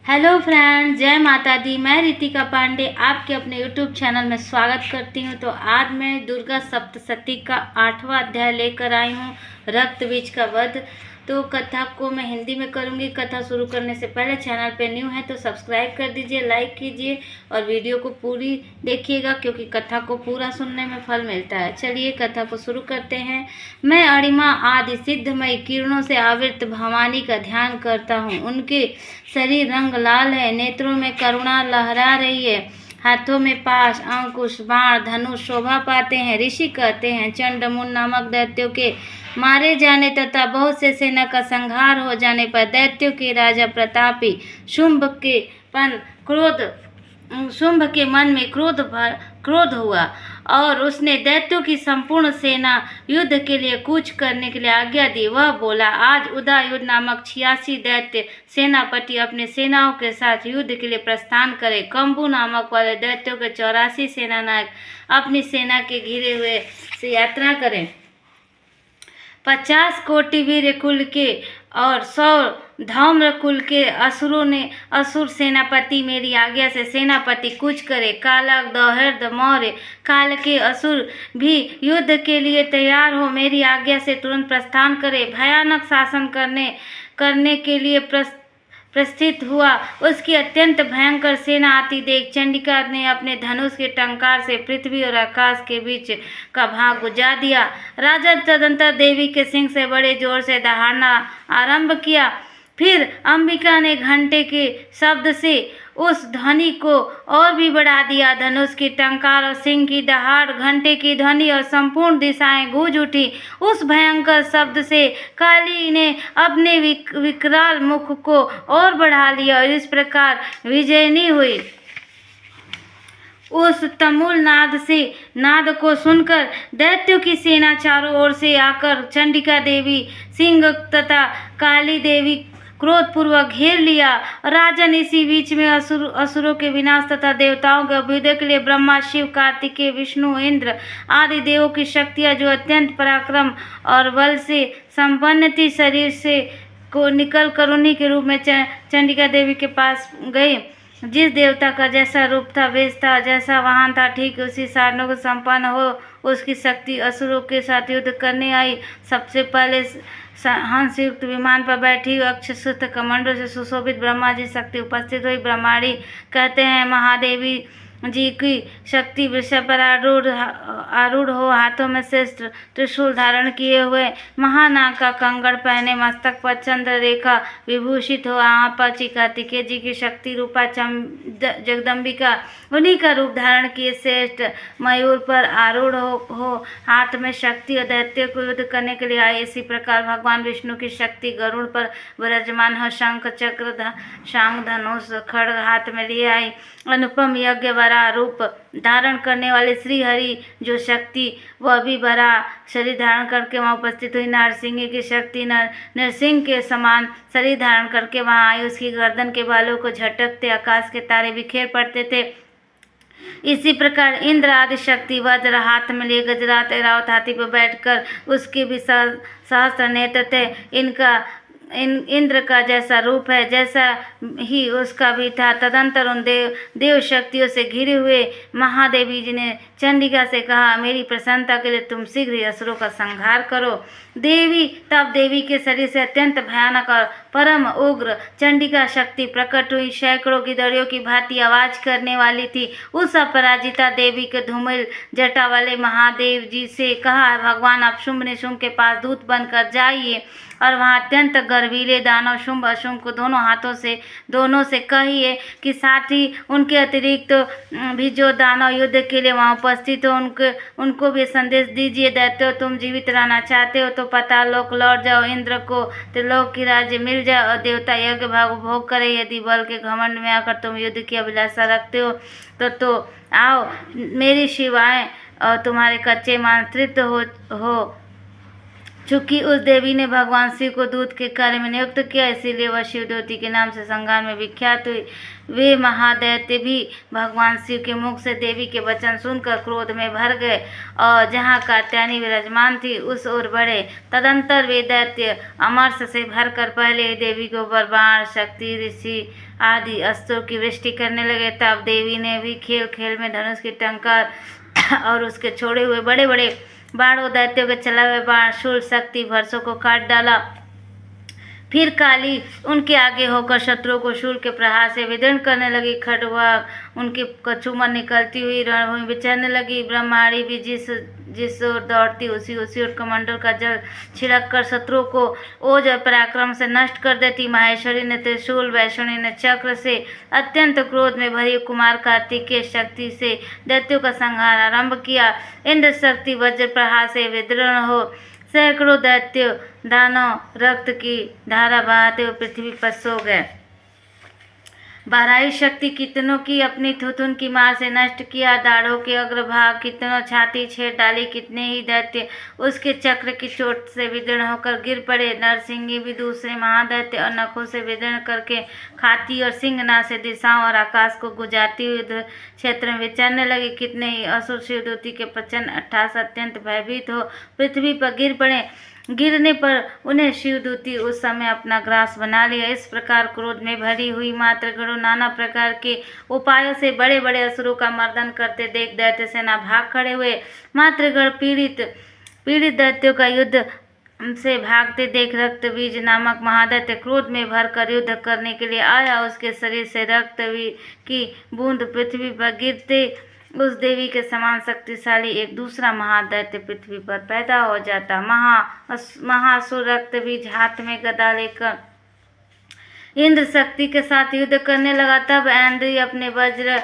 Hello friends, जय माता दी। मैं रितिका पांडे आपके अपने यूट्यूब चैनल में स्वागत करती हूं। तो आज मैं दुर्गा सप्तशती का 8वां अध्याय लेकर आई हूं, रक्त बीज का वध। तो कथा को मैं हिंदी में करूंगी। कथा शुरू करने से पहले चैनल पे न्यू है तो सब्सक्राइब कर दीजिए, लाइक कीजिए और वीडियो को पूरी देखिएगा, क्योंकि कथा को पूरा सुनने में फल मिलता है। चलिए कथा को शुरू करते हैं। मैं अणिमा आदि सिद्धमयी किरणों से आवृत भवानी का ध्यान करता हूँ। उनके शरीर रंग लाल है, नेत्रों में करुणा लहरा रही है, हाथों में पाश, अंकुश, बाण, धनुष शोभा पाते हैं। ऋषि कहते हैं, चंडमुंड नामक दैत्यों के मारे जाने तथा बहुत से सेना का संहार हो जाने पर दैत्यों के राजा प्रतापी शुंभ के मन में क्रोध हुआ और उसने दैत्यों की संपूर्ण सेना युद्ध के लिए कूच करने के लिए आज्ञा दी। वह बोला, आज उदययुध नामक 86 दैत्य सेनापति अपने सेनाओं के साथ युद्ध के लिए प्रस्थान करे। कंबू नामक वाले दैत्यों के 84 सेनानायक अपनी सेना के घिरे हुए से यात्रा करें। 50 कोटि वीर कुल के और 100 धौम्र कुल के असुर सेनापति मेरी आज्ञा से सेनापति कूच करे। कालक, दौहिर्द, मौर्य काल के असुर भी युद्ध के लिए तैयार हो मेरी आज्ञा से तुरंत प्रस्थान करे। भयानक शासन करने के लिए प्रस्थित हुआ। उसकी अत्यंत भयंकर सेना आती देख चंडिका ने अपने धनुष के टंकार से पृथ्वी और आकाश के बीच का भाग बुझा दिया। राजा तदंतर देवी के सिंह से बड़े जोर से दहाड़ना आरंभ किया। फिर अंबिका ने घंटे के शब्द से उस ध्वनि को और भी बढ़ा दिया। धनुष की टंकार और सिंह की दहाड़, घंटे की ध्वनि और संपूर्ण दिशाएं गूंज उठी। उस भयंकर शब्द से काली ने अपने विकराल मुख को और बढ़ा लिया और इस प्रकार विजयनी हुई। उस तमुल नाद को सुनकर दैत्यों की सेना चारों ओर से आकर चंडिका देवी, सिंह तथा काली देवी क्रोधपूर्वक घेर लिया। राजन इसी बीच में असुरों के विनाश तथा देवताओं के अभ्युदय के लिए ब्रह्मा, शिव, कार्तिकेय, विष्णु, इंद्र आदि देवों की शक्तियाँ जो अत्यंत पराक्रम और बल से संपन्न थी, शरीर से को निकल कर उन्हीं के रूप में चंडिका देवी के पास गए। जिस देवता का जैसा रूप था, वेश था, जैसा वाहन था, ठीक उसी साधनों को संपन्न हो उसकी शक्ति असुरों के साथ युद्ध करने आई। सबसे पहले हंसयुक्त विमान पर बैठी अक्षशुद्ध कमंडों से सुशोभित ब्रह्मा जी शक्ति उपस्थित हुई। ब्रह्माणी कहते हैं, महादेवी जी की शक्ति वृषभ पर आरूढ़ हो, हाथों में श्रेष्ठ त्रिशूल धारण किए हुए, महानाग का कंगड़ पहने, मस्तक पर चंद्र रेखा विभूषित हो, आँख पर कार्तिकेय जी की शक्ति रूपा जगदम्बिका उन्हीं का रूप धारण किए श्रेष्ठ मयूर पर आरूढ़ हो, हाथ में शक्ति और दैत्य को युद्ध करने के लिए आए। इसी प्रकार भगवान विष्णु की शक्ति गरुड़ पर विराजमान हो, शंख, चक्र, शांग, धनुष, खड्ग हाथ में लिए आई। अनुपम यज्ञ बड़ा रूप धारण करने वाले श्री हरि जो शक्ति वह भी बड़ा शरीर धारण करके वहाँ उपस्थित हुई। नरसिंह की शक्ति नरसिंह के समान शरीर धारण करके वहाँ आई। उसकी गर्दन के बालों को झटकते आकाश के तारे बिखेर पड़ते थे। इसी प्रकार इंद्र आदि शक्ति वज्र हाथ में लिए गजरात ऐरावत हाथी पर बैठकर उसके भी सहस्त्र नेत्र थे। इंद्र का जैसा रूप है जैसा ही उसका भी था। तदंतर उन देव शक्तियों से घिरे हुए महादेवी जी ने चंडिका से कहा, मेरी प्रसन्नता के लिए तुम शीघ्र ही असुरों का संहार करो। तब देवी के शरीर से अत्यंत भयानक और परम उग्र चंडिका शक्ति प्रकट हुई। सैकड़ों गिदड़ियों की भांति आवाज करने वाली थी। उस अपराजिता देवी के धूमिल जटा वाले महादेव जी से कहा, भगवान आप शुंभ निशुंभ के पास दूत बनकर जाइए और वहाँ अत्यंत गर्वीले दानव शुंभ अशुंभ को दोनों से कहिए कि साथ ही उनके अतिरिक्त भी जो दानव युद्ध के लिए वहाँ उपस्थित हो उनको भी संदेश दीजिए। दैत्यो, तुम जीवित रहना चाहते हो तो पाताल लोक लौट जाओ, इंद्र को त्रिलोक की राज्य मिल जाए और देवता यज्ञ भाग भोग करे। यदि बल के घमंड में आकर तुम युद्ध की अभिलाषा रखते हो तो आओ, मेरी शिवाएं और तुम्हारे कच्चे मांस तृप्त हो चूंकि उस देवी ने भगवान शिव को दूत के कार्य में नियुक्त किया, इसीलिए वह शिवदूती के नाम से संगार में विख्यात हुई। वे महादैत्य भी भगवान शिव के मुख से देवी के वचन सुनकर क्रोध में भर गए और जहाँ कात्यायनी विराजमान थी उस ओर बढ़े। तदंतर वे दैत्य अमरस से भरकर पहले ही देवी को बाण, शक्ति, ऋषि आदि अस्त्रों की वृष्टि करने लगे। तब देवी ने भी खेल खेल में धनुष की टंकार और उसके छोड़े हुए बड़े बड़े बाणों, दैत्यों के चलाए हुए बाण, शूल, शक्ति भरसों को काट डाला। फिर काली उनके आगे होकर शत्रुओं को शूल के प्रहार से विदीर्ण करने लगी। खड़वा उनकी कछुमर निकलती हुई रणभूमि विचरने लगी। ब्रह्माणी भी जिस ओर दौड़ती उसी ओर कमंडल का जल छिड़क कर शत्रुओं को ओज और पराक्रम से नष्ट कर देती। माहेश्वरी ने त्रिशूल, वैष्णवी ने चक्र से अत्यंत क्रोध में भरी कुमार कार्तिक के शक्ति से दैत्यों का संहार आरंभ किया। इंद्र शक्ति वज्र प्रहार से विदीर्ण हो सैकड़ों दैत्य दानव रक्त की धारा बहाते हुए पृथ्वी पर सो गए। बाराही शक्ति कितनों की अपनी थुथुन की मार से नष्ट किया। दाढ़ों के अग्रभाग कितनों छाती छेद डाली। कितने ही दैत्य उसके चक्र की चोट से विदीर्ण होकर गिर पड़े। नरसिंही भी दूसरे महादैत्य और नखों से विदीर्ण करके खाती और सिंहना से दिशाओं और आकाश को गुजारती हुई युद्ध क्षेत्र में विचरने लगी। कितने ही असुर शिवदूती के प्रचंड अट्टहास अत्यंत भयभीत हो पृथ्वी पर गिर पड़े। गिरने पर उन्हें शिवदूती उस समय अपना ग्रास बना लिया। इस प्रकार क्रोध में भरी हुई मातृगणों नाना प्रकार के उपायों से बड़े बड़े असुरों का मर्दन करते देख दैत्य सेना भाग खड़े हुए। मातृगण पीड़ित दैत्यों का युद्ध से भागते देख रक्तबीज नामक महादैत्य क्रोध में भरकर युद्ध करने के लिए आया। उसके शरीर से रक्त की बूंद पृथ्वी पर गिरते उस देवी के समान शक्तिशाली एक दूसरा महादैत्य पृथ्वी पर पैदा हो जाता। महासुर रक्तबीज हाथ में गदा लेकर इंद्र शक्ति के साथ युद्ध करने लगा। तब ऐन्द्री अपने वज्र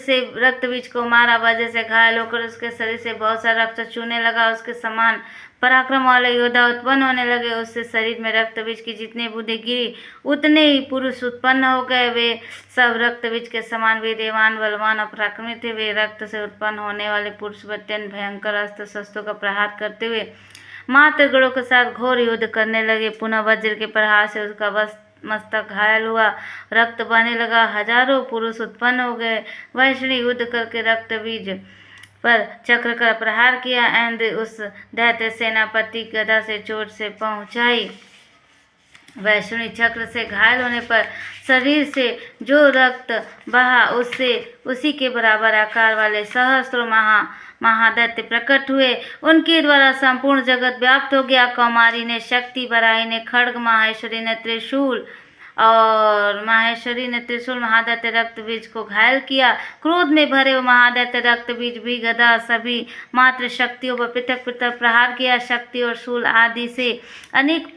से रक्तबीज को मारा। वज्र से घायल होकर उसके शरीर से बहुत सा रक्त चूने लगा। उसके समान पराक्रम वाले योद्धा उत्पन्न होने लगे। उससे शरीर में रक्तबीज की जितनी बूंदें गिरी उतने ही पुरुष उत्पन्न हो गए। वे सब रक्तबीज के समान वीर्यवान, बलवान और पराक्रमी थे। वे रक्त से उत्पन्न होने वाले पुरुष अत्यंत भयंकर अस्त्र शस्त्रों का प्रहार करते हुए मातृगणों के साथ घोर युद्ध करने लगे। पुनः वज्र के प्रहार से उसका मस्तक घायल हुआ, रक्त बहने लगा। हजारों पुरुष उत्पन्न हो गए। वैष्णवी युद्ध करके रक्तबीज पर चक्र का प्रहार किया। ऐन्द्र उस दैत्य सेनापति गदा से चोट से पहुंचाई। वैष्णवी चक्र से घायल होने पर शरीर से जो रक्त बहा उससे उसी के बराबर आकार वाले सहस्त्रों महादैत्य प्रकट हुए। उनके द्वारा संपूर्ण जगत व्याप्त हो गया। कौमारी ने शक्ति, बराही ने खड्ग, माहेश्वरी ने त्रिशूल महादैत्य रक्तबीज को घायल किया। क्रोध में भरे वो महादैत्य रक्तबीज भी गदा सभी मात्र शक्तियों पर पृथक पृथक प्रहार किया। शक्ति और शूल आदि से अनेक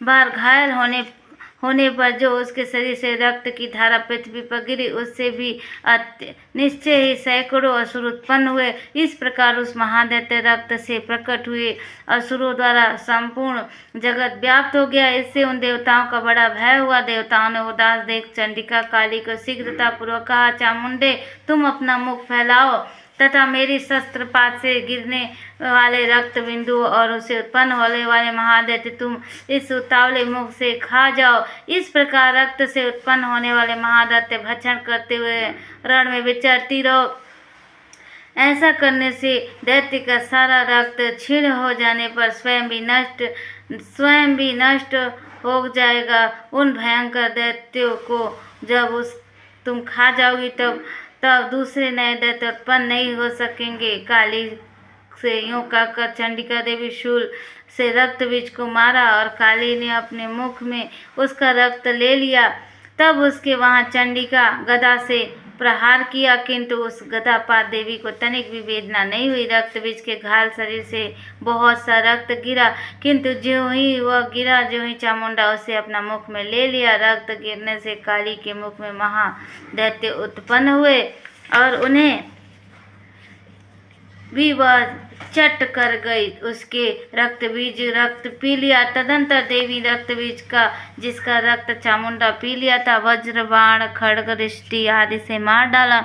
बार घायल होने पर जो उसके शरीर से रक्त की धारा पृथ्वी पर गिरी उससे भी निश्चय ही सैकड़ों असुर उत्पन्न हुए। इस प्रकार उस महादैत्य रक्त से प्रकट हुए असुरों द्वारा संपूर्ण जगत व्याप्त हो गया। इससे उन देवताओं का बड़ा भय हुआ। देवताओं ने उदास देख चंडिका काली को शीघ्रतापूर्वक कहा, चामुंडे तुम अपना मुख फैलाओ तथा मेरी शस्त्रपात से गिरने वाले रक्त बिंदु और उसे उत्पन्न होने वाले महादैत्य तुम इस उतावले मुख से खा जाओ। इस प्रकार रक्त से उत्पन्न होने वाले महादैत्य भक्षण करते हुए रण में विचरती रहो। ऐसा करने से दैत्य का सारा रक्त क्षीण हो जाने पर स्वयं भी नष्ट हो जाएगा। उन भयंकर दैत्यों को जब तुम खा जाओगी तब दूसरे नए दैत्य उत्पन्न नहीं हो सकेंगे। काली से यूं कहकर चंडिका देवी शूल से रक्तबीज को मारा और काली ने अपने मुख में उसका रक्त ले लिया। तब उसके वहां चंडिका गदा से प्रहार किया, किंतु उस गदापात देवी को तनिक भी वेदना नहीं हुई। रक्तबीज के घायल शरीर से बहुत सा रक्त गिरा, किंतु ज्यों ही चामुंडा उसे अपना मुख में ले लिया। रक्त गिरने से काली के मुख में महादैत्य उत्पन्न हुए और उन्हें भी वह चट कर गई। उसके रक्तबीज रक्त पी लिया। तदंतर देवी रक्तबीज का जिसका रक्त चामुंडा पी लिया था वज्र, बाण, खड्ग, रिष्टि आदि से मार डाला।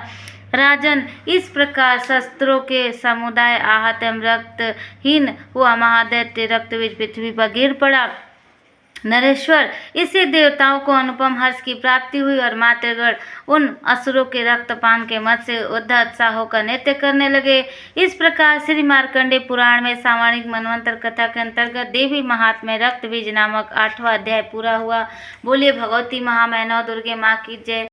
राजन, इस प्रकार शस्त्रों के समुदाय आहत एवं रक्तहीन हुआ महादैत्य रक्तबीज पृथ्वी पर गिर पड़ा। नरेश्वर, इससे देवताओं को अनुपम हर्ष की प्राप्ति हुई और मातृगण उन असुरों के रक्तपान के मत से उत्साह होकर नृत्य करने लगे। इस प्रकार श्री मार्कंडेय पुराण में सामान्य मनवंतर कथा के अंतर्गत देवी महात्म्य रक्त बीज नामक 8वां अध्याय पूरा हुआ। बोलिए भगवती महामैनव दुर्गे माँ की जय।